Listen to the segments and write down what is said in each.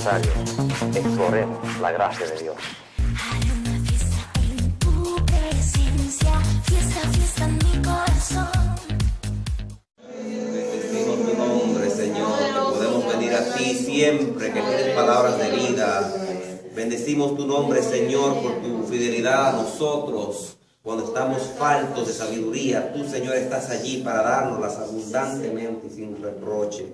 necesario. Exploremos la gracia de Dios. Hay una fiesta en tu presencia, fiesta, fiesta en mi corazón. Bendecimos tu nombre, Señor, que podemos venir a ti siempre, que tienes palabras de vida. Bendecimos tu nombre, Señor, por tu fidelidad a nosotros. Cuando estamos faltos de sabiduría, tú, Señor, estás allí para dárnoslas abundantemente y sin reproche.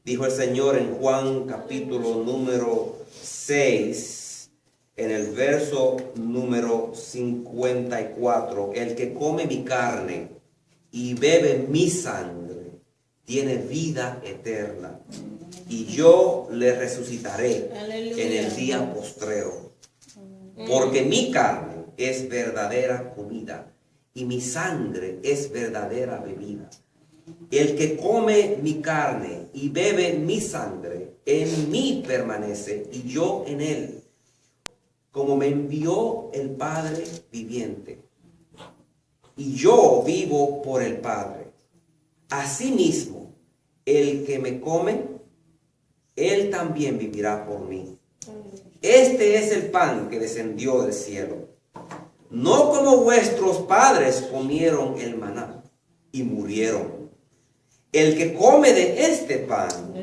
Dijo el Señor en Juan capítulo número 6, en el verso número 54, el que come mi carne y bebe mi sangre tiene vida eterna, y yo le resucitaré en el día postrero. Porque mi carne es verdadera comida y mi sangre es verdadera bebida. El que come mi carne y bebe mi sangre, en mí permanece y yo en él. Como me envió el Padre viviente, y yo vivo por el Padre. Asimismo, el que me come, él también vivirá por mí. Este es el pan que descendió del cielo. No como vuestros padres comieron el maná y murieron. El que come de este pan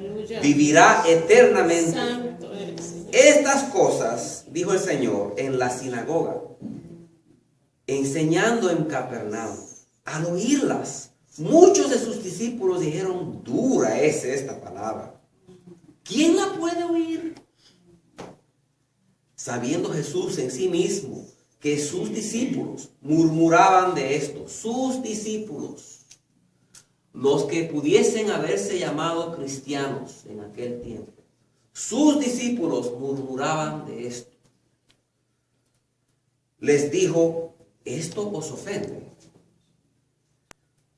vivirá eternamente. Estas cosas dijo el Señor en la sinagoga, enseñando en Capernaum. Al oírlas, muchos de sus discípulos dijeron: dura es esta palabra. ¿Quién la puede oír? Sabiendo Jesús en sí mismo que sus discípulos murmuraban de esto, sus discípulos, los que pudiesen haberse llamado cristianos en aquel tiempo, sus discípulos murmuraban de esto. Les dijo: ¿esto os ofende?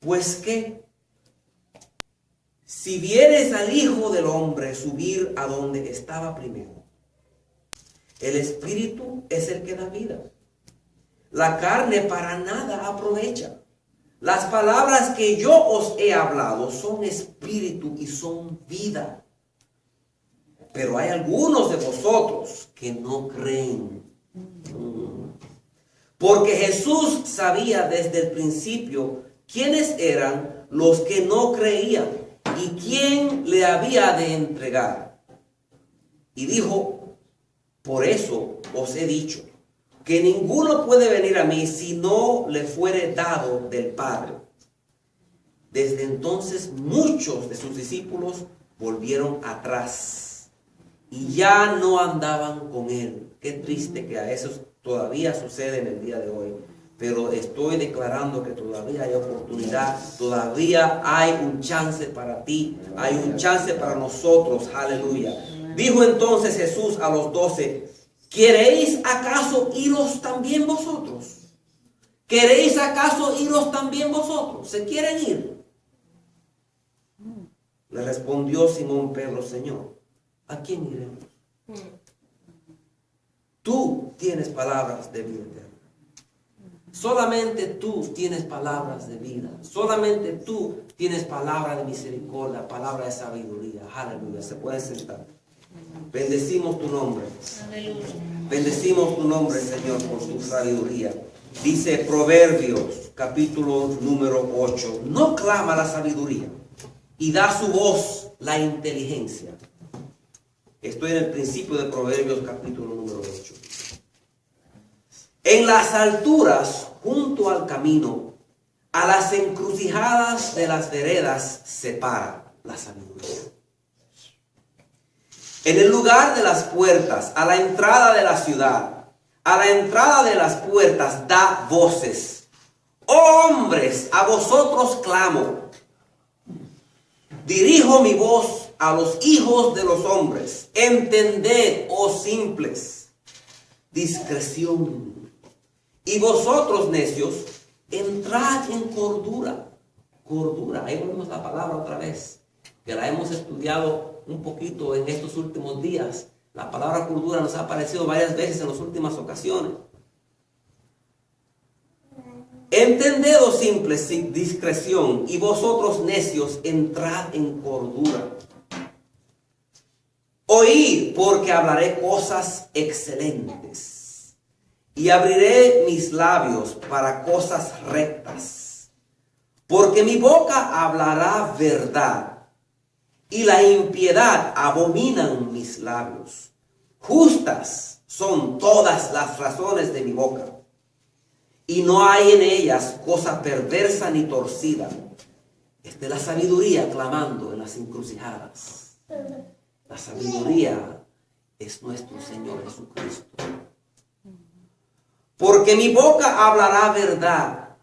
Pues qué, si vieres al Hijo del Hombre subir a donde estaba primero. El Espíritu es el que da vida. La carne para nada aprovecha. Las palabras que yo os he hablado son espíritu y son vida. Pero hay algunos de vosotros que no creen. Porque Jesús sabía desde el principio quiénes eran los que no creían y quién le había de entregar. Y dijo: por eso os he dicho que ninguno puede venir a mí si no le fuere dado del Padre. Desde entonces muchos de sus discípulos volvieron atrás y ya no andaban con él. Qué triste que a eso todavía sucede en el día de hoy. Pero estoy declarando que todavía hay oportunidad, todavía hay un chance para ti, hay un chance para nosotros. Aleluya. Dijo entonces Jesús a los 12: ¿queréis acaso iros también vosotros? ¿Queréis acaso iros también vosotros? ¿Se quieren ir? Le respondió Simón Pedro: Señor, ¿a quién iremos? Tú tienes palabras de vida eterna. Solamente tú tienes palabras de vida. Solamente tú tienes palabra de misericordia, palabra de sabiduría. Aleluya. Se pueden sentar. Bendecimos tu nombre. Aleluya. Bendecimos tu nombre, Señor, por tu sabiduría. Dice Proverbios, capítulo número 8. No clama la sabiduría y da su voz la inteligencia. Estoy en el principio de Proverbios, capítulo número 8. En las alturas, junto al camino, a las encrucijadas de las veredas, se para la sabiduría. En el lugar de las puertas, a la entrada de la ciudad, a la entrada de las puertas, da voces. Oh hombres, a vosotros clamo. Dirijo mi voz a los hijos de los hombres. Entended, oh simples, discreción. Y vosotros, necios, entrad en cordura. Cordura, ahí volvemos la palabra otra vez, que la hemos estudiado un poquito en estos últimos días. La palabra cordura nos ha aparecido varias veces en las últimas ocasiones. Entended, oh simples, discreción, y vosotros, necios, entrad en cordura. Oíd, porque hablaré cosas excelentes, y abriré mis labios para cosas rectas, porque mi boca hablará verdad, y la impiedad abominan mis labios. Justas son todas las razones de mi boca, y no hay en ellas cosa perversa ni torcida. Esta es la sabiduría clamando en las encrucijadas. La sabiduría es nuestro Señor Jesucristo. Porque mi boca hablará verdad,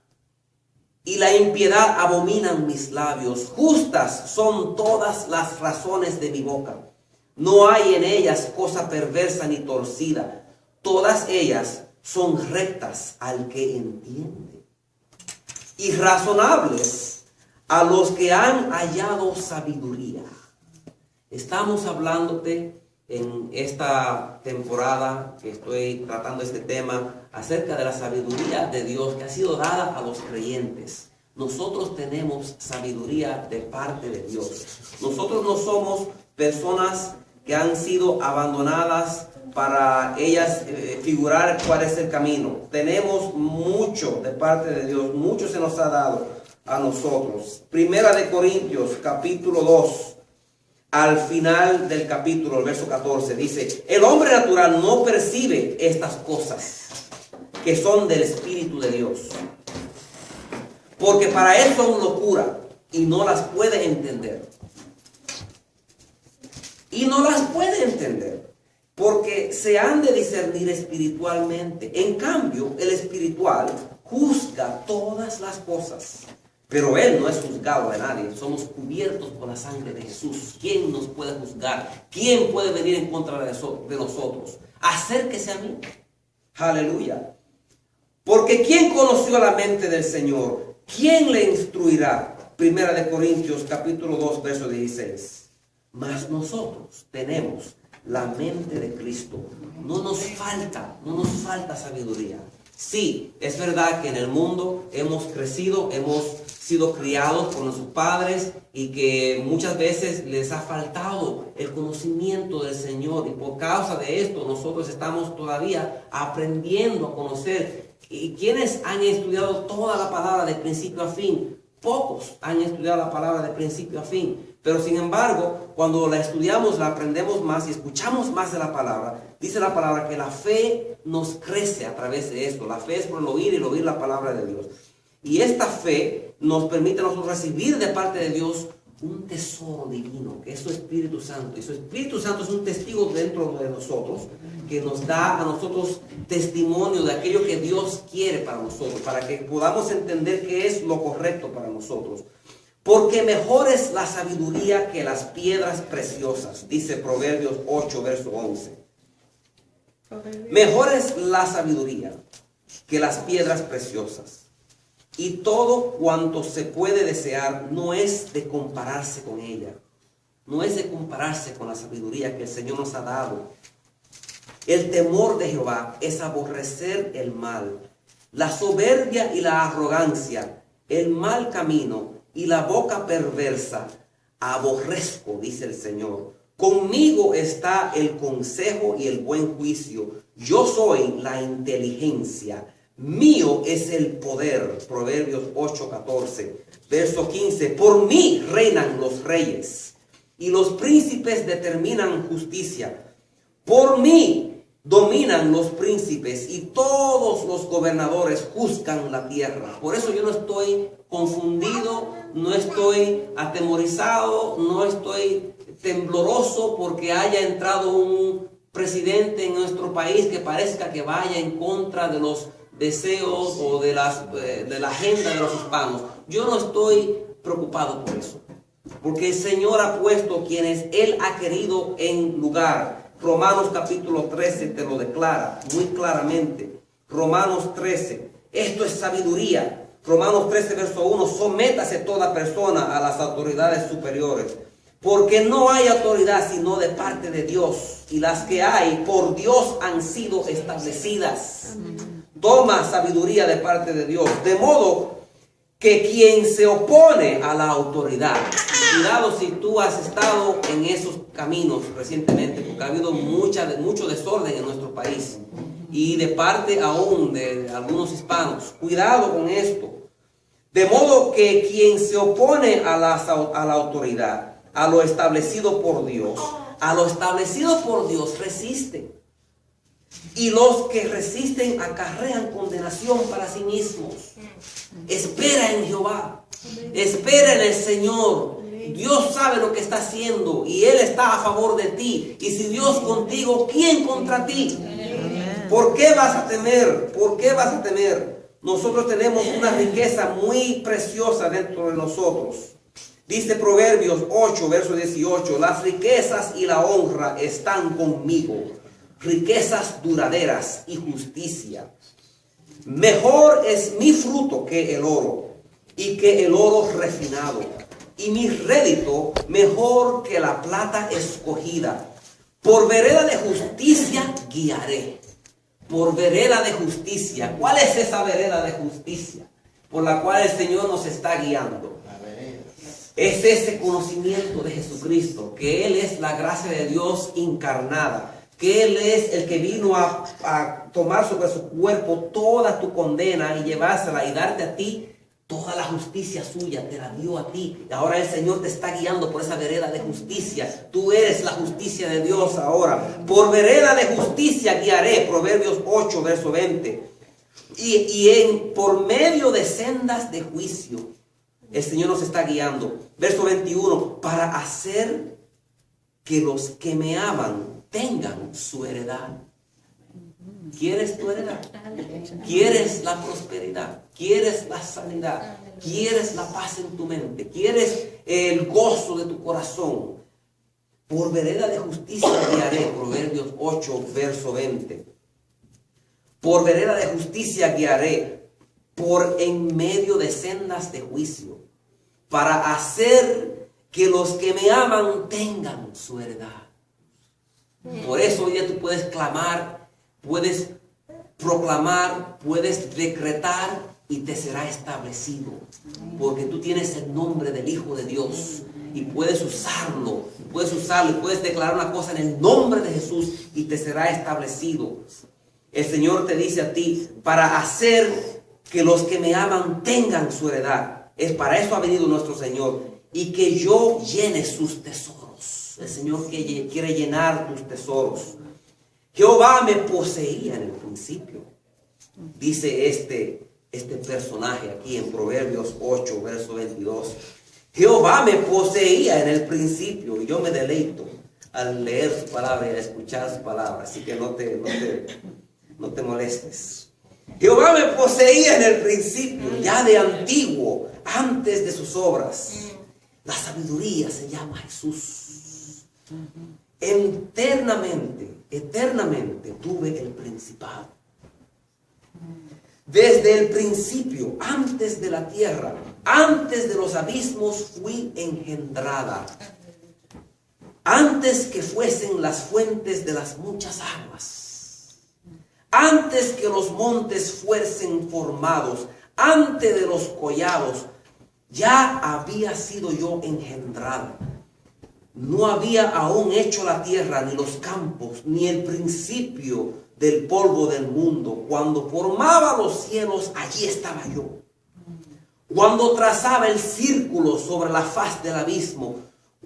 y la impiedad abominan mis labios. Justas son todas las razones de mi boca. No hay en ellas cosa perversa ni torcida. Todas ellas son rectas al que entiende, y razonables a los que han hallado sabiduría. Estamos hablándote en esta temporada que estoy tratando este tema acerca de la sabiduría de Dios que ha sido dada a los creyentes. Nosotros tenemos sabiduría de parte de Dios. Nosotros no somos personas que han sido abandonadas para ellas figurar cuál es el camino. Tenemos mucho de parte de Dios, mucho se nos ha dado a nosotros. Primera de Corintios, capítulo 2, al final del capítulo, el verso 14, dice: el hombre natural no percibe estas cosas que son del Espíritu de Dios, porque para él son locura y no las puede entender. Y no las puede entender, porque se han de discernir espiritualmente. En cambio, el espiritual juzga todas las cosas, pero él no es juzgado de nadie. Somos cubiertos por la sangre de Jesús. ¿Quién nos puede juzgar? ¿Quién puede venir en contra de nosotros? Acérquese a mí. Aleluya. Porque ¿quién conoció la mente del Señor? ¿Quién le instruirá? Primera de Corintios, capítulo 2, verso 16. Mas nosotros tenemos la mente de Cristo. No nos falta sabiduría. Sí, es verdad que en el mundo hemos crecido, hemos sido criados por nuestros padres y que muchas veces les ha faltado el conocimiento del Señor, y por causa de esto nosotros estamos todavía aprendiendo a conocer. ¿Y quienes han estudiado toda la palabra de principio a fin? Pocos han estudiado la palabra de principio a fin. Pero sin embargo, cuando la estudiamos, la aprendemos más y escuchamos más de la palabra, dice la palabra que la fe nos crece a través de esto. La fe es por el oír y el oír la palabra de Dios. Y esta fe nos permite a nosotros recibir de parte de Dios un tesoro divino, que es su Espíritu Santo. Y su Espíritu Santo es un testigo dentro de nosotros, que nos da a nosotros testimonio de aquello que Dios quiere para nosotros, para que podamos entender qué es lo correcto para nosotros. Porque mejor es la sabiduría que las piedras preciosas, dice Proverbios 8, verso 11. Mejor es la sabiduría que las piedras preciosas, y todo cuanto se puede desear no es de compararse con ella. No es de compararse con la sabiduría que el Señor nos ha dado. El temor de Jehová es aborrecer el mal, la soberbia y la arrogancia, el mal camino y la boca perversa aborrezco, dice el Señor. Conmigo está el consejo y el buen juicio. Yo soy la inteligencia. Mío es el poder. Proverbios 8:14. Verso 15. Por mí reinan los reyes, y los príncipes determinan justicia. Por mí dominan los príncipes, y todos los gobernadores juzgan la tierra. Por eso yo no estoy confundido, no estoy atemorizado, no estoy tembloroso porque haya entrado un presidente en nuestro país que parezca que vaya en contra de los deseos o de la agenda de los hispanos. Yo no estoy preocupado por eso, porque el Señor ha puesto quienes Él ha querido en lugar. Romanos capítulo 13 te lo declara muy claramente. Romanos 13, esto es sabiduría. Romanos 13, verso 1, sométase toda persona a las autoridades superiores, porque no hay autoridad sino de parte de Dios, y las que hay por Dios han sido establecidas. Toma sabiduría de parte de Dios, de modo que quien se opone a la autoridad Cuidado si tú has estado en esos caminos recientemente, porque ha habido mucho desorden en nuestro país y de parte aún de algunos hispanos. Cuidado con esto. De modo que quien se opone a la autoridad, a lo establecido por Dios, resiste. Y los que resisten acarrean condenación para sí mismos. Espera en Jehová. Espera en el Señor. Dios sabe lo que está haciendo y Él está a favor de ti. Y si Dios contigo, ¿quién contra ti? ¿Por qué vas a temer? ¿Por qué vas a temer? Nosotros tenemos una riqueza muy preciosa dentro de nosotros. Dice Proverbios 8, verso 18, las riquezas y la honra están conmigo, riquezas duraderas y justicia. Mejor es mi fruto que el oro, y que el oro refinado, y mi rédito mejor que la plata escogida. Por vereda de justicia guiaré. Por vereda de justicia. ¿Cuál es esa vereda de justicia por la cual el Señor nos está guiando? Es ese conocimiento de Jesucristo, que Él es la gracia de Dios encarnada, que Él es el que vino a tomar sobre su cuerpo toda tu condena y llevársela y darte a ti toda la justicia suya, te la dio a ti. Y ahora el Señor te está guiando por esa vereda de justicia. Tú eres la justicia de Dios ahora. Por vereda de justicia guiaré, Proverbios 8, verso 20. Por medio de sendas de juicio, el Señor nos está guiando. Verso 21, para hacer que los que me aman tengan su heredad. ¿Quieres tu heredad? ¿Quieres la prosperidad? ¿Quieres la sanidad? ¿Quieres la paz en tu mente? ¿Quieres el gozo de tu corazón? Por vereda de justicia guiaré, Proverbios 8, verso 20. Por vereda de justicia guiaré, por en medio de sendas de juicio, para hacer que los que me aman tengan su heredad. Por eso hoy día tú puedes clamar, puedes proclamar, puedes decretar y te será establecido. Porque tú tienes el nombre del Hijo de Dios y puedes usarlo y puedes declarar una cosa en el nombre de Jesús y te será establecido. El Señor te dice a ti, para hacer que los que me aman tengan su heredad. Es para eso ha venido nuestro Señor, y que yo llene sus tesoros. El Señor quiere llenar tus tesoros. Jehová me poseía en el principio. Dice este personaje aquí en Proverbios 8, verso 22. Jehová me poseía en el principio, y yo me deleito al leer su palabra y a escuchar su palabra. Así que no te molestes. Jehová me poseía en el principio, ya de antiguo, antes de sus obras. La sabiduría se llama Jesús. Eternamente tuve el principado. Desde el principio, antes de la tierra, antes de los abismos fui engendrada. Antes que fuesen las fuentes de las muchas aguas. Antes que los montes fuesen formados, antes de los collados, ya había sido yo engendrada. No había aún hecho la tierra, ni los campos, ni el principio del polvo del mundo. Cuando formaba los cielos, allí estaba yo. Cuando trazaba el círculo sobre la faz del abismo,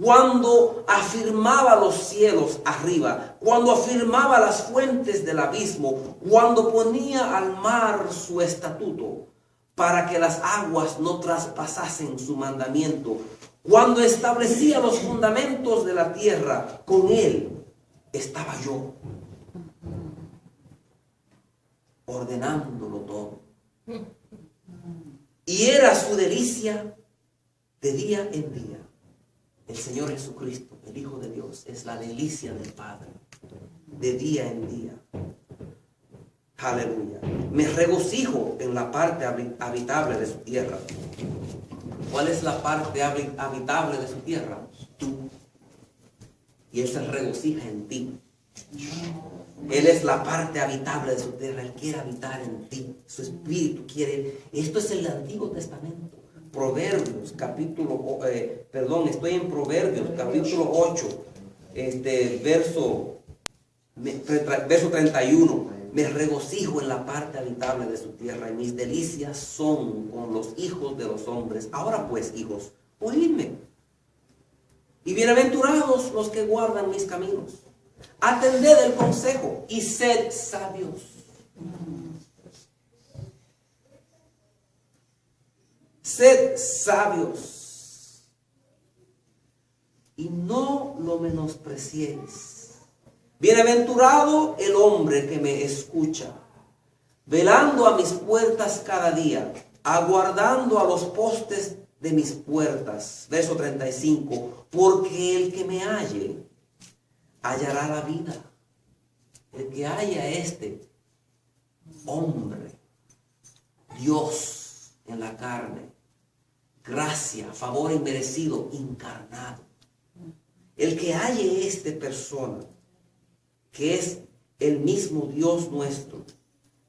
cuando afirmaba los cielos arriba, cuando afirmaba las fuentes del abismo, cuando ponía al mar su estatuto, para que las aguas no traspasasen su mandamiento, cuando establecía los fundamentos de la tierra, con él estaba yo, ordenándolo todo. Y era su delicia de día en día. El Señor Jesucristo, el Hijo de Dios, es la delicia del Padre, de día en día. Aleluya. Me regocijo en la parte habitable de su tierra. ¿Cuál es la parte habitable de su tierra? Tú. Y Él se regocija en ti. Él es la parte habitable de su tierra. Él quiere habitar en ti. Su espíritu quiere. Esto es el Antiguo Testamento. Proverbios, estoy en Proverbios, capítulo 8, verso 31. Me regocijo en la parte habitable de su tierra, y mis delicias son con los hijos de los hombres. Ahora pues, hijos, oídme. Y bienaventurados los que guardan mis caminos. Atended el consejo y sed sabios. Sed sabios y no lo menospreciéis. Bienaventurado el hombre que me escucha, velando a mis puertas cada día, aguardando a los postes de mis puertas. Verso 35. Porque el que me halle, hallará la vida. El que halla a este hombre, Dios en la carne, gracia, favor inmerecido, encarnado. El que halle esta persona, que es el mismo Dios nuestro,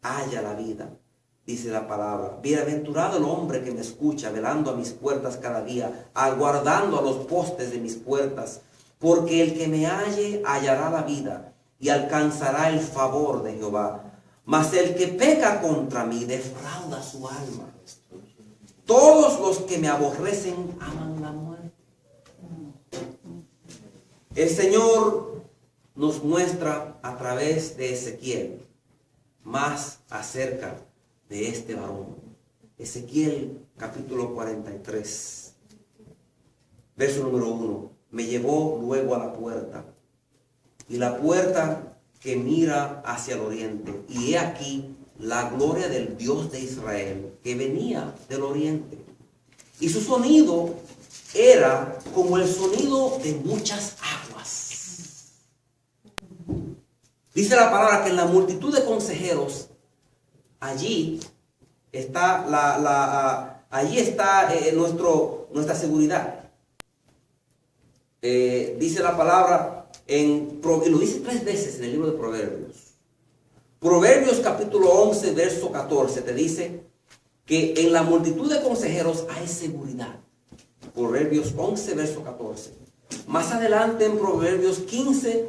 halla la vida. Dice la palabra: bienaventurado el hombre que me escucha, velando a mis puertas cada día, aguardando a los postes de mis puertas. Porque el que me halle hallará la vida y alcanzará el favor de Jehová. Mas el que peca contra mí defrauda su alma. Todos los que me aborrecen aman la muerte. El Señor nos muestra a través de Ezequiel más acerca de este varón. Ezequiel capítulo 43, verso número 1. Me llevó luego a la puerta, y la puerta que mira hacia el oriente, y he aquí la gloria del Dios de Israel que venía del oriente, y su sonido era como el sonido de muchas aguas. Dice la palabra que en la multitud de consejeros, allí está nuestra seguridad. Dice la palabra, y lo dice 3 veces en el libro de Proverbios. Proverbios capítulo 11, verso 14, te dice que en la multitud de consejeros hay seguridad. Proverbios 11, verso 14. Más adelante en Proverbios 15,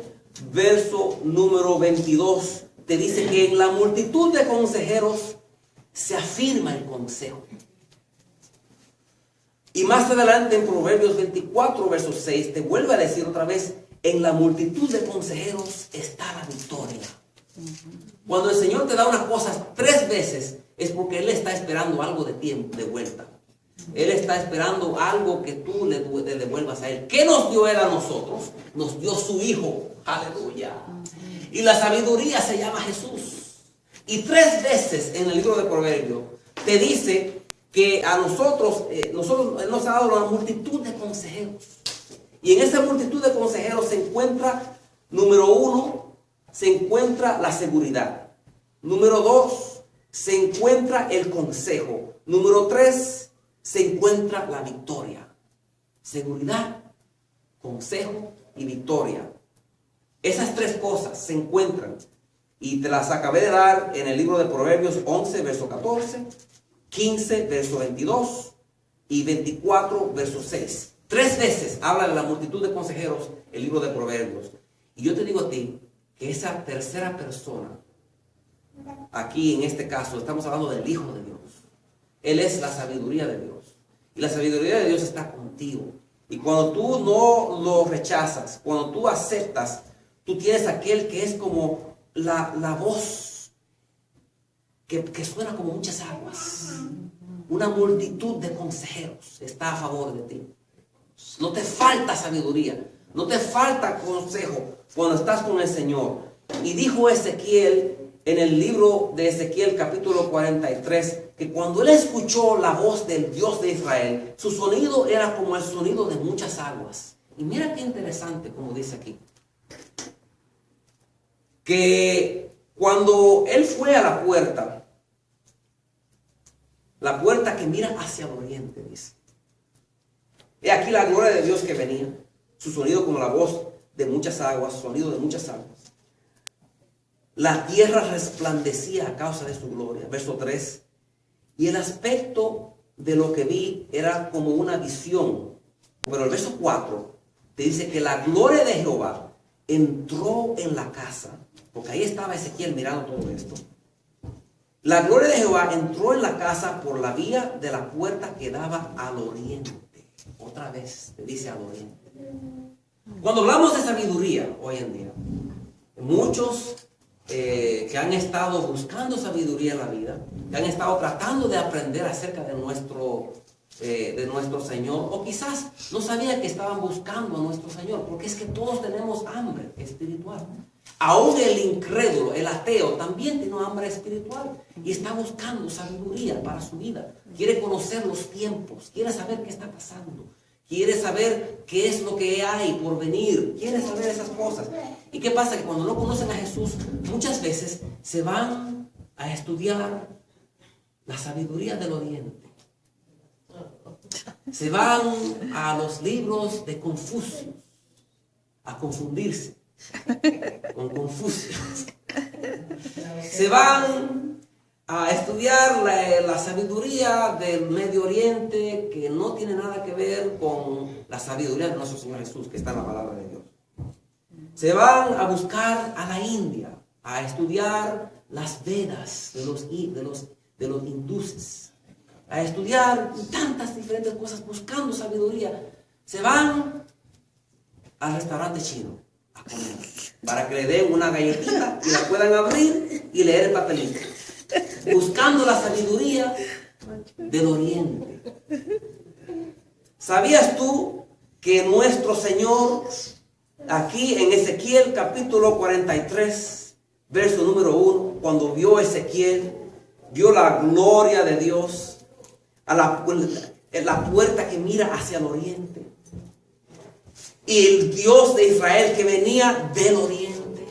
verso número 22, te dice que en la multitud de consejeros se afirma el consejo. Y más adelante en Proverbios 24, verso 6, te vuelve a decir otra vez: en la multitud de consejeros está la victoria. Cuando el Señor te da una cosa 3 veces, es porque Él está esperando algo de tiempo, de vuelta. Él está esperando algo que tú le devuelvas a Él. ¿Qué nos dio Él a nosotros? Nos dio su Hijo. Aleluya. Y la sabiduría se llama Jesús. Y 3 veces en el libro de Proverbios te dice que a nosotros Él nos ha dado una multitud de consejeros. Y en esa multitud de consejeros se encuentra, número 1, se encuentra la seguridad. Número 2, se encuentra el consejo. Número 3, se encuentra la victoria. Seguridad, consejo y victoria. Esas 3 cosas se encuentran. Y te las acabé de dar en el libro de Proverbios 11, verso 14, 15, verso 22 y 24, verso 6. 3 veces habla de la multitud de consejeros el libro de Proverbios. Y yo te digo a ti que esa tercera persona, aquí en este caso estamos hablando del Hijo de Dios. Él es la sabiduría de Dios. Y la sabiduría de Dios está contigo. Y cuando tú no lo rechazas, cuando tú aceptas, tú tienes aquel que es como la voz que suena como muchas aguas. Una multitud de consejeros está a favor de ti. No te falta sabiduría, no te falta consejo cuando estás con el Señor. Y dijo Ezequiel en el libro de Ezequiel capítulo 43 que cuando él escuchó la voz del Dios de Israel, su sonido era como el sonido de muchas aguas. Y mira qué interesante como dice aquí, que cuando él fue a la puerta que mira hacia el oriente, dice: he aquí la gloria de Dios que venía, su sonido como la voz de muchas aguas, sonido de muchas aguas. La tierra resplandecía a causa de su gloria. Verso 3. Y el aspecto de lo que vi era como una visión. Pero el verso 4 te dice que la gloria de Jehová entró en la casa, porque ahí estaba Ezequiel mirando todo esto. La gloria de Jehová entró en la casa por la vía de la puerta que daba al oriente. Otra vez te dice al oriente. Cuando hablamos de sabiduría hoy en día, muchos que han estado buscando sabiduría en la vida, que han estado tratando de aprender acerca de nuestro Señor, o quizás no sabían que estaban buscando a nuestro Señor, porque es que todos tenemos hambre espiritual. Aún el incrédulo, el ateo, también tiene hambre espiritual y está buscando sabiduría para su vida. Quiere conocer los tiempos, quiere saber qué está pasando, quiere saber qué es lo que hay por venir, quiere saber esas cosas. ¿Y qué pasa? Que cuando no conocen a Jesús, muchas veces se van a estudiar la sabiduría del oriente. Se van a los libros de Confucio a confundirse con Confucio. Se van a estudiar la sabiduría del Medio Oriente, que no tiene nada que ver con la sabiduría de nuestro Señor Jesús, que está en la palabra de Dios. Se van a buscar a la India, a estudiar las Vedas de los hindúes, a estudiar tantas diferentes cosas buscando sabiduría. Se van al restaurante chino a comer, para que le den una galletita y la puedan abrir y leer el papelito, buscando la sabiduría del oriente. ¿Sabías tú que nuestro Señor, aquí en Ezequiel capítulo 43, verso número 1, cuando vio Ezequiel, vio la gloria de Dios a la puerta que mira hacia el oriente, y el Dios de Israel que venía del oriente,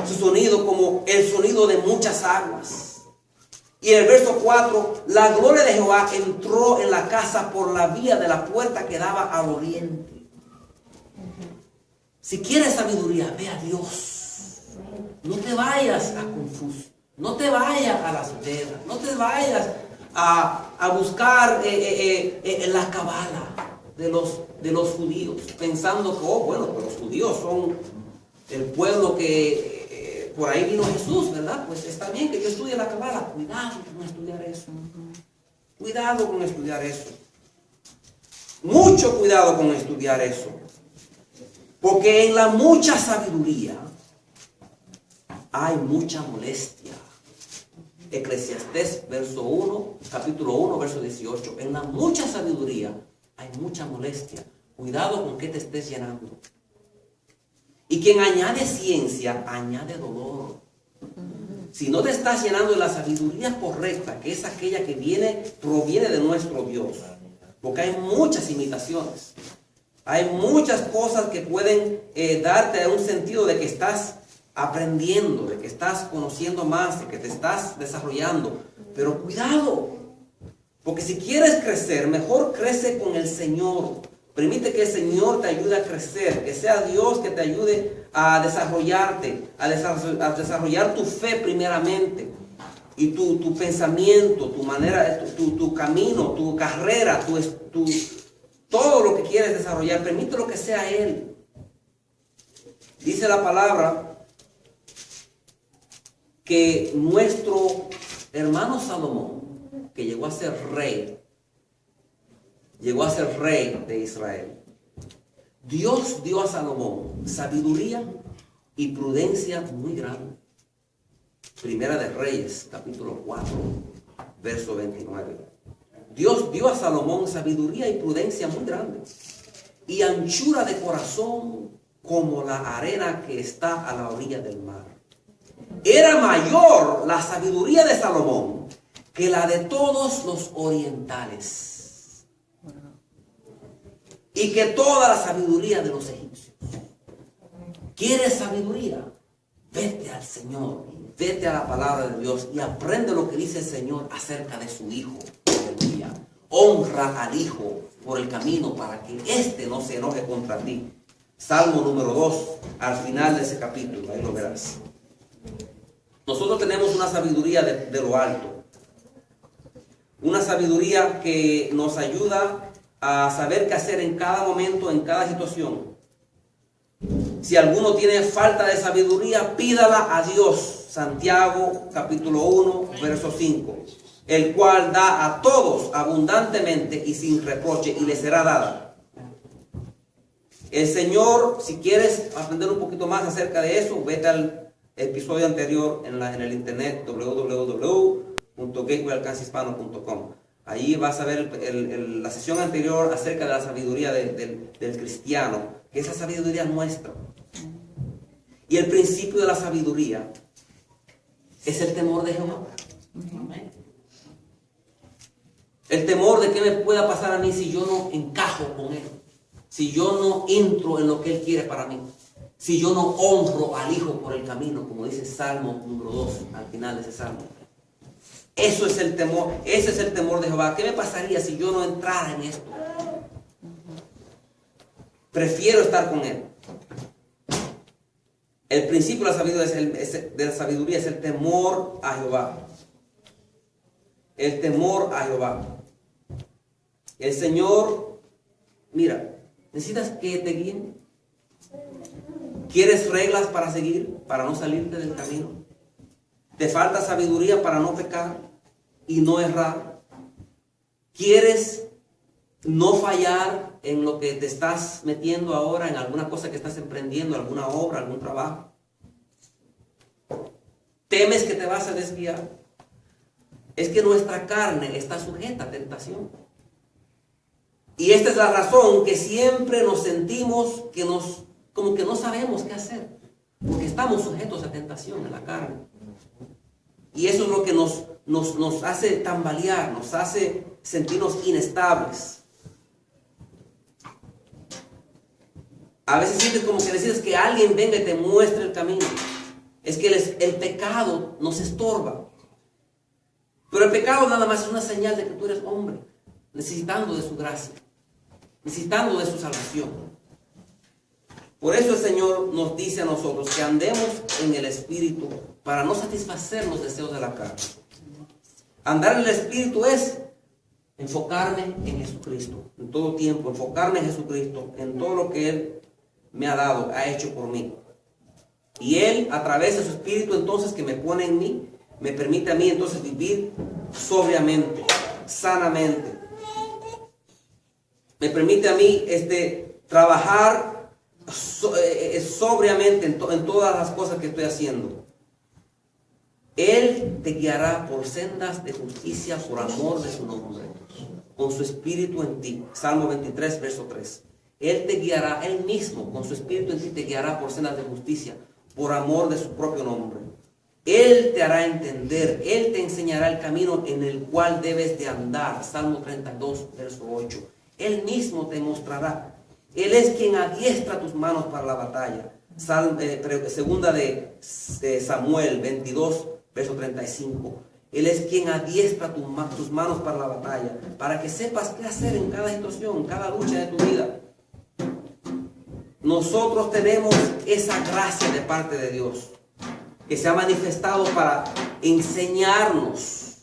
su sonido como el sonido de muchas aguas? Y en el verso 4, la gloria de Jehová entró en la casa por la vía de la puerta que daba al oriente. Si quieres sabiduría, ve a Dios. No te vayas a Confucio, no te vayas a las Vedas, no te vayas a buscar la cabala de los judíos, pensando que, pero los judíos son el pueblo que por ahí vino Jesús, ¿verdad? Pues está bien que yo estudie la cabala. Cuidado con estudiar eso. Cuidado con estudiar eso. Mucho cuidado con estudiar eso. Porque en la mucha sabiduría hay mucha molestia. Eclesiastés capítulo 1, verso 18. En la mucha sabiduría hay mucha molestia. Cuidado con qué te estés llenando. Y quien añade ciencia, añade dolor. Si no te estás llenando de la sabiduría correcta, que es aquella que proviene de nuestro Dios, porque hay muchas imitaciones, hay muchas cosas que pueden darte un sentido de que estás aprendiendo, de que estás conociendo más, de que te estás desarrollando. Pero cuidado, porque si quieres crecer, mejor crece con el Señor. Permite que el Señor te ayude a crecer, que sea Dios que te ayude a desarrollarte, a desarrollar tu fe primeramente, y tu pensamiento, tu manera, tu camino, tu carrera, todo lo que quieres desarrollar. Permítelo que sea Él. Dice la palabra que nuestro hermano Salomón, que llegó a ser rey de Israel, Dios dio a Salomón sabiduría y prudencia muy grande. Primera de Reyes, capítulo 4, verso 29. Dios dio a Salomón sabiduría y prudencia muy grande, y anchura de corazón como la arena que está a la orilla del mar. Era mayor la sabiduría de Salomón que la de todos los orientales, y que toda la sabiduría de los egipcios. ¿Quieres sabiduría? Vete al Señor, vete a la palabra de Dios y aprende lo que dice el Señor acerca de su Hijo. Aleluya. Honra al Hijo por el camino para que éste no se enoje contra ti. Salmo número 2, al final de ese capítulo, ahí lo verás. Nosotros tenemos una sabiduría de lo alto. Una sabiduría que nos ayuda a saber qué hacer en cada momento, en cada situación. Si alguno tiene falta de sabiduría, pídala a Dios. Santiago capítulo 1, verso 5. El cual da a todos abundantemente y sin reproche, y le será dada. El Señor, si quieres aprender un poquito más acerca de eso, vete al episodio anterior en el internet www.gatewayalcancehispano.com. Ahí vas a ver la sesión anterior acerca de la sabiduría del cristiano, que esa sabiduría nuestra. Y el principio de la sabiduría es el temor de Jehová. El temor de qué me pueda pasar a mí si yo no encajo con Él, si yo no entro en lo que Él quiere para mí, si yo no honro al Hijo por el camino, como dice Salmo número 2 al final de ese Salmo. Eso es el temor, ese es el temor de Jehová. ¿Qué me pasaría si yo no entrara en esto? Prefiero estar con Él. El principio de la sabiduría es el temor a Jehová. El temor a Jehová. El Señor, mira, necesitas que te guíen. ¿Quieres reglas para seguir, para no salirte del camino? ¿Te falta sabiduría para no pecar y no errar? ¿Quieres no fallar en lo que te estás metiendo ahora, en alguna cosa que estás emprendiendo, alguna obra, algún trabajo? ¿Temes que te vas a desviar? Es que nuestra carne está sujeta a tentación. Y esta es la razón que siempre nos sentimos como que no sabemos qué hacer. Porque estamos sujetos a tentación en la carne. Y eso es lo que nos hace tambalear, nos hace sentirnos inestables. A veces sientes como que necesitas que alguien venga y te muestre el camino. Es que el pecado nos estorba. Pero el pecado nada más es una señal de que tú eres hombre, necesitando de su gracia, necesitando de su salvación. Por eso el Señor nos dice a nosotros que andemos en el Espíritu para no satisfacer los deseos de la carne. Andar en el Espíritu es enfocarme en Jesucristo, en todo tiempo, enfocarme en Jesucristo, en todo lo que Él me ha dado, ha hecho por mí. Y Él, a través de su Espíritu, entonces, que me pone en mí, me permite a mí entonces vivir sobriamente, sanamente. Me permite a mí trabajar sobriamente en todas las cosas que estoy haciendo. Él te guiará por sendas de justicia por amor de su nombre, con su Espíritu en ti. Salmo 23, verso 3. Él te guiará, Él mismo, con su Espíritu en ti, te guiará por sendas de justicia por amor de su propio nombre. Él te hará entender, Él te enseñará el camino en el cual debes de andar. Salmo 32, verso 8. Él mismo te mostrará. Él es quien adiestra tus manos para la batalla. Segunda de Samuel 22, verso 35. Él es quien adiestra tus manos para la batalla, para que sepas qué hacer en cada situación, en cada lucha de tu vida. Nosotros tenemos esa gracia de parte de Dios, que se ha manifestado para enseñarnos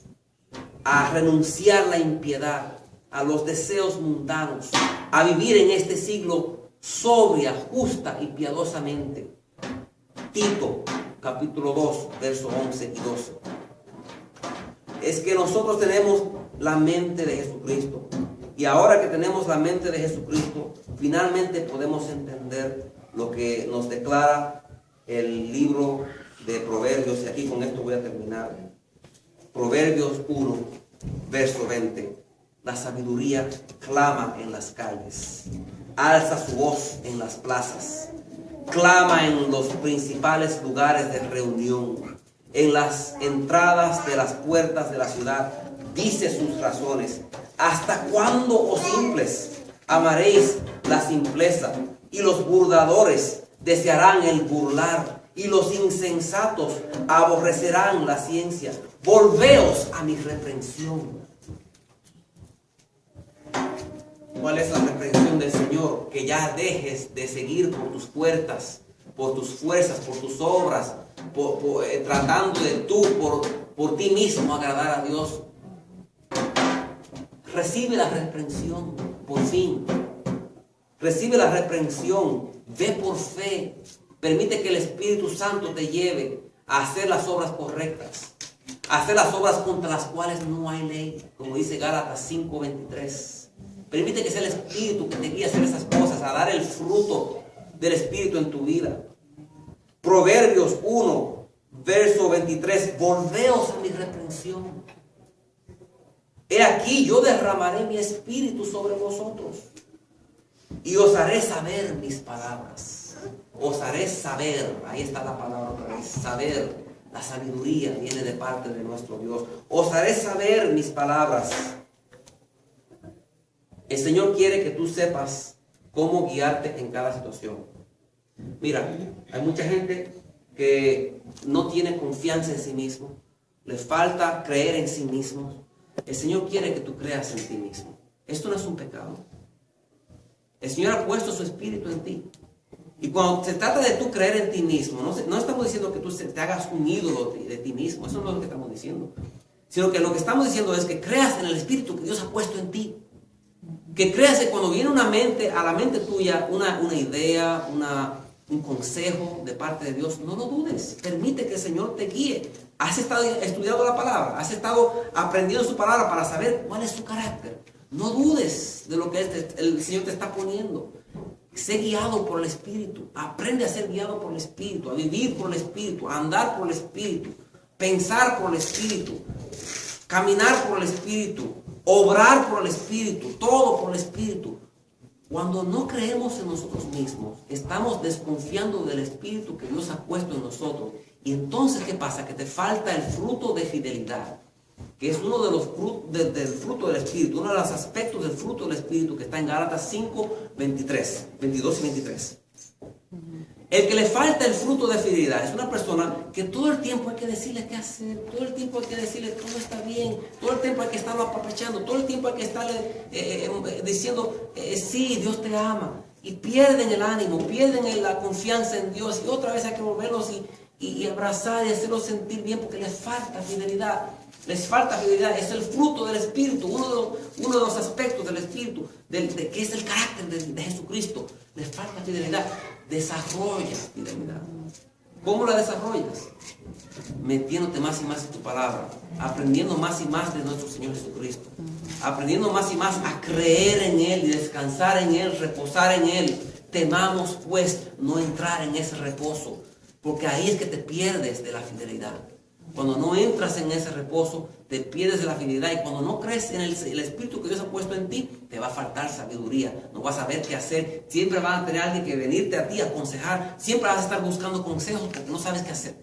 a renunciar la impiedad, a los deseos mundanos, a vivir en este siglo sobria, justa y piadosamente. Tito, capítulo 2, versos 11 y 12. Es que nosotros tenemos la mente de Jesucristo. Y ahora que tenemos la mente de Jesucristo, finalmente podemos entender lo que nos declara el libro de Proverbios. Y aquí con esto voy a terminar. Proverbios 1, verso 20. La sabiduría clama en las calles, alza su voz en las plazas, clama en los principales lugares de reunión, en las entradas de las puertas de la ciudad, dice sus razones. ¿Hasta cuándo, oh simples, amaréis la simpleza? Y los burladores desearán el burlar, y los insensatos aborrecerán la ciencia. Volveos a mi reprensión. ¿Cuál es la reprensión del Señor? Que ya dejes de seguir por tus puertas, por tus fuerzas, por tus obras, tratando de tú por ti mismo agradar a Dios. recibe la reprensión, por fin. Recibe la reprensión, ve por fe, permite que el Espíritu Santo te lleve a hacer las obras correctas, a hacer las obras contra las cuales no hay ley, como dice Gálatas 5:23. Permite que sea el Espíritu que te guíe a hacer esas cosas, a dar el fruto del Espíritu en tu vida. Proverbios 1, verso 23, volveos a mi reprensión. He aquí, yo derramaré mi Espíritu sobre vosotros y os haré saber mis palabras. Os haré saber, ahí está la palabra otra vez, saber. La sabiduría viene de parte de nuestro Dios. Os haré saber mis palabras. El Señor quiere que tú sepas cómo guiarte en cada situación. Mira, hay mucha gente que no tiene confianza en sí mismo. Le falta creer en sí mismo. El Señor quiere que tú creas en ti mismo. Esto no es un pecado. El Señor ha puesto su Espíritu en ti. Y cuando se trata de tú creer en ti mismo, no estamos diciendo que tú te hagas un ídolo de ti mismo. Eso no es lo que estamos diciendo. Sino que lo que estamos diciendo es que creas en el Espíritu que Dios ha puesto en ti. Que creas que cuando viene a la mente tuya una idea, un consejo de parte de Dios, no lo dudes. Permite que el Señor te guíe. Has estado estudiando la palabra, has estado aprendiendo su palabra para saber cuál es su carácter. No dudes de lo que el Señor te está poniendo. Sé guiado por el Espíritu. Aprende a ser guiado por el Espíritu, a vivir por el Espíritu, a andar por el Espíritu, pensar por el Espíritu, caminar por el Espíritu, obrar por el Espíritu, todo por el Espíritu. Cuando no creemos en nosotros mismos, estamos desconfiando del Espíritu que Dios ha puesto en nosotros. Y entonces, ¿qué pasa? Que te falta el fruto de fidelidad, que es uno de los frutos del fruto del Espíritu, uno de los aspectos del fruto del Espíritu que está en Gálatas 5, 22 y 23. El que le falta el fruto de fidelidad es una persona que todo el tiempo hay que decirle qué hacer, todo el tiempo hay que decirle todo está bien, todo el tiempo hay que estarlo apapachando, todo el tiempo hay que estarle diciendo sí, Dios te ama. Y pierden el ánimo, pierden la confianza en Dios y otra vez hay que volverlos y abrazar y hacerlos sentir bien porque les falta fidelidad. Les falta fidelidad, es el fruto del Espíritu, uno de los aspectos del Espíritu, que es el carácter de Jesucristo. Les falta fidelidad. Desarrolla fidelidad. ¿Cómo la desarrollas? Metiéndote más y más en tu palabra, aprendiendo más y más de nuestro Señor Jesucristo, aprendiendo más y más a creer en Él y descansar en Él, reposar en Él. Temamos pues no entrar en ese reposo, porque ahí es que te pierdes de la fidelidad. Cuando no entras en ese reposo, te pierdes de la fidelidad. Y cuando no crees en el Espíritu que Dios ha puesto en ti, te va a faltar sabiduría. No vas a saber qué hacer. Siempre van a tener alguien que venirte a ti a aconsejar. Siempre vas a estar buscando consejos porque no sabes qué hacer.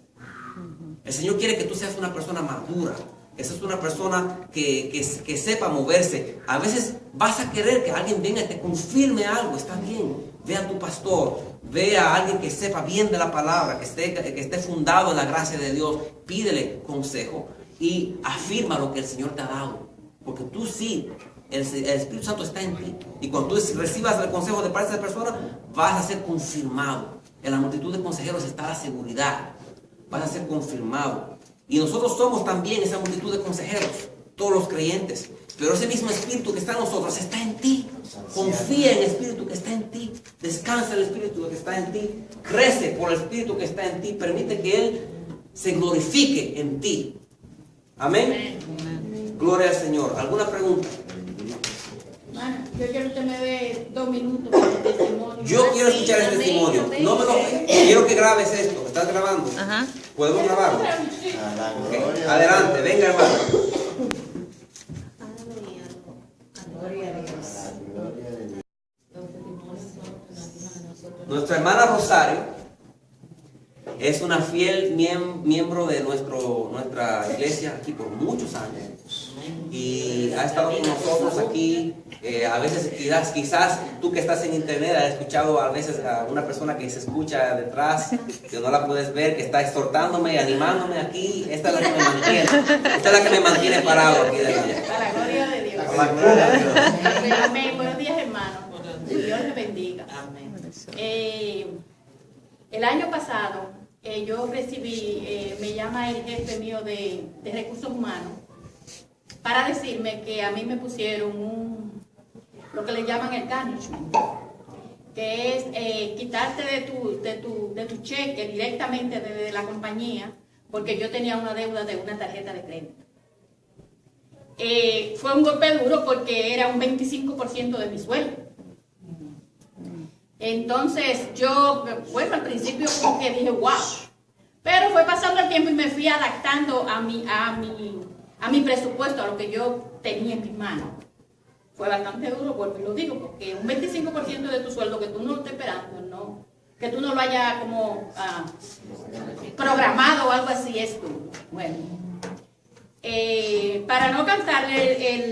El Señor quiere que tú seas una persona madura. Esa es una persona que sepa moverse. A veces vas a querer que alguien venga y te confirme algo. Está bien. Ve a tu pastor. Ve a alguien que sepa bien de la palabra, que esté fundado en la gracia de Dios. Pídele consejo y afirma lo que el Señor te ha dado. Porque tú sí, el Espíritu Santo está en ti. Y cuando tú recibas el consejo de parte de esa persona, vas a ser confirmado. En la multitud de consejeros está la seguridad. Vas a ser confirmado. Y nosotros somos también esa multitud de consejeros, todos los creyentes. Pero ese mismo Espíritu que está en nosotros está en ti. Confía en el Espíritu que está en ti. Descansa en el Espíritu que está en ti. Crece por el Espíritu que está en ti. Permite que Él se glorifique en ti. Amén. Amén. Gloria al Señor. ¿Alguna pregunta? Bueno, yo quiero que usted me dé 2 minutos para el testimonio. Yo quiero escuchar el testimonio. No me lo quiero que grabes esto. ¿Estás grabando? Ajá. ¿Podemos grabarlo? Okay. Adelante, venga hermano. Nuestra hermana Rosario es una fiel miembro de nuestra iglesia aquí por muchos años y ha estado con nosotros aquí. A veces quizás tú que estás en internet has escuchado a veces a una persona que se escucha detrás, que no la puedes ver, que está exhortándome y animándome aquí. Esta es la que me mantiene parado aquí delante. Para la gloria de Dios. Para la gloria de Dios. Amén. Buenos días, hermanos. Dios les bendiga. Amén. El año pasado yo recibí, me llama el jefe mío de recursos humanos para decirme que a mí me pusieron lo que le llaman el garnishment, que es quitarte de tu cheque directamente de la compañía, porque yo tenía una deuda de una tarjeta de crédito. Fue un golpe duro porque era un 25% de mi sueldo. Entonces yo, bueno, al principio como que dije, wow, pero fue pasando el tiempo y me fui adaptando a mi presupuesto, a lo que yo tenía en mis manos. Fue bastante duro, vuelvo y lo digo, porque un 25% de tu sueldo que tú no lo estés esperando, no, que tú no lo hayas como programado o algo así, es duro. Bueno, para no cansarle,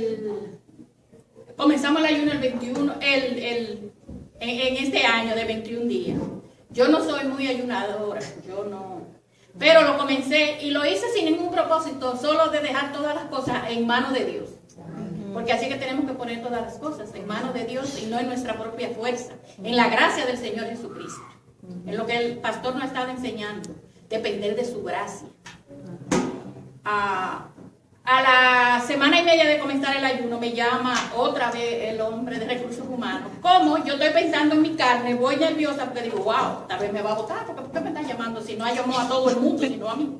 comenzamos el ayuno el 21, en este año de 21 días. Yo no soy muy ayunadora, yo no, pero lo comencé y lo hice sin ningún propósito, solo de dejar todas las cosas en manos de Dios. Porque así que tenemos que poner todas las cosas en manos de Dios y no en nuestra propia fuerza, en la gracia del Señor Jesucristo. Es lo que el pastor nos ha estado enseñando, depender de su gracia. A la semana y media de comenzar el ayuno me llama otra vez el hombre de recursos humanos. ¿Cómo? Yo estoy pensando en mi carne, voy nerviosa porque digo, wow, tal vez me va a votar, porque ¿por qué me están llamando si no llamó a todo el mundo, sino a mí?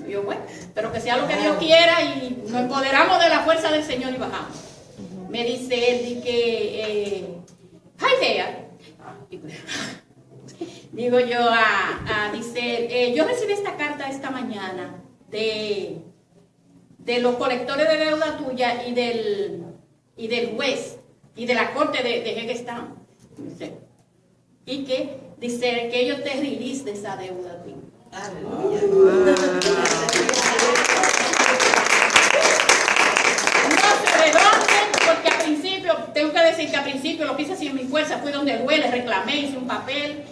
Y yo, bueno, pero que sea lo que Dios quiera y nos empoderamos de la fuerza del Señor y bajamos. Me dice él, hi there. Digo yo, dice, yo recibí esta carta esta mañana de los colectores de deuda tuya y del juez y de la corte de Hagerstown. Dice, y que dice que ellos te release de esa deuda a ti. No sé de dónde, porque al principio, tengo que decir que al principio lo que hice así en mi fuerza fui donde el juez, le reclamé, hice un papel,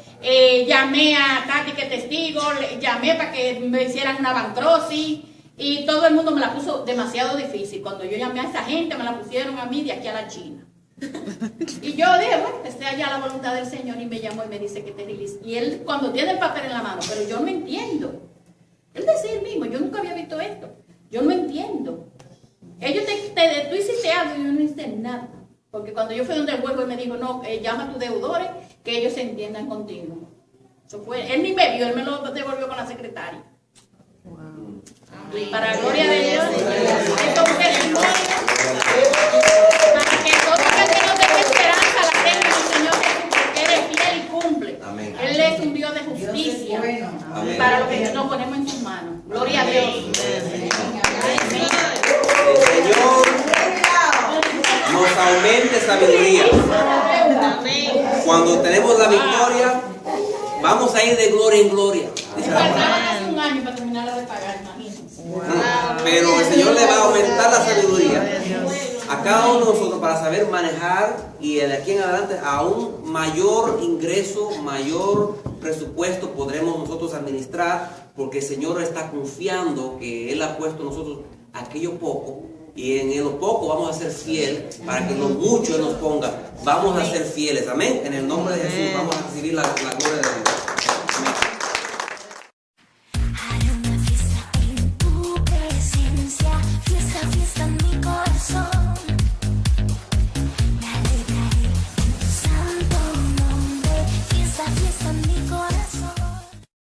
llamé a Tati que testigo, llamé para que me hicieran una bankruptcy y todo el mundo me la puso demasiado difícil. Cuando yo llamé a esa gente me la pusieron a mí de aquí a la China. Y yo dije, bueno, que sea ya la voluntad del Señor, y me llamó y me dice que te release. Y él cuando tiene el papel en la mano, pero yo no entiendo. Él decía él mismo, yo nunca había visto esto. Yo no entiendo. Ellos tú hiciste algo y yo no hice nada. Porque cuando yo fui donde el juez me dijo, no, llama a tus deudores que ellos se entiendan contigo. Eso fue, él ni me vio, él me lo devolvió con la secretaria. Wow. Y para gloria de Dios, esto es un testimonio. Para que todo aquel que no tenga esperanza la tenga en el Señor Jesús, porque Él es fiel y cumple. Amén. Él es un Dios de justicia. Amén. Para lo que nos ponemos en sus manos. Gloria a Dios. Amén. El Señor nos aumente sabiduría. Cuando tenemos la victoria, vamos a ir de gloria en gloria. Faltaba un año para terminarla de pagar, imagínense. Pero el Señor le va a aumentar la sabiduría a cada uno de nosotros para saber manejar y de aquí en adelante a un mayor ingreso, mayor presupuesto podremos nosotros administrar, porque el Señor está confiando que Él ha puesto a nosotros aquello poco, y en lo poco vamos a ser fieles para que en lo mucho Él nos ponga. Vamos a ser fieles, amén. En el nombre de Jesús vamos a recibir la gloria de Dios.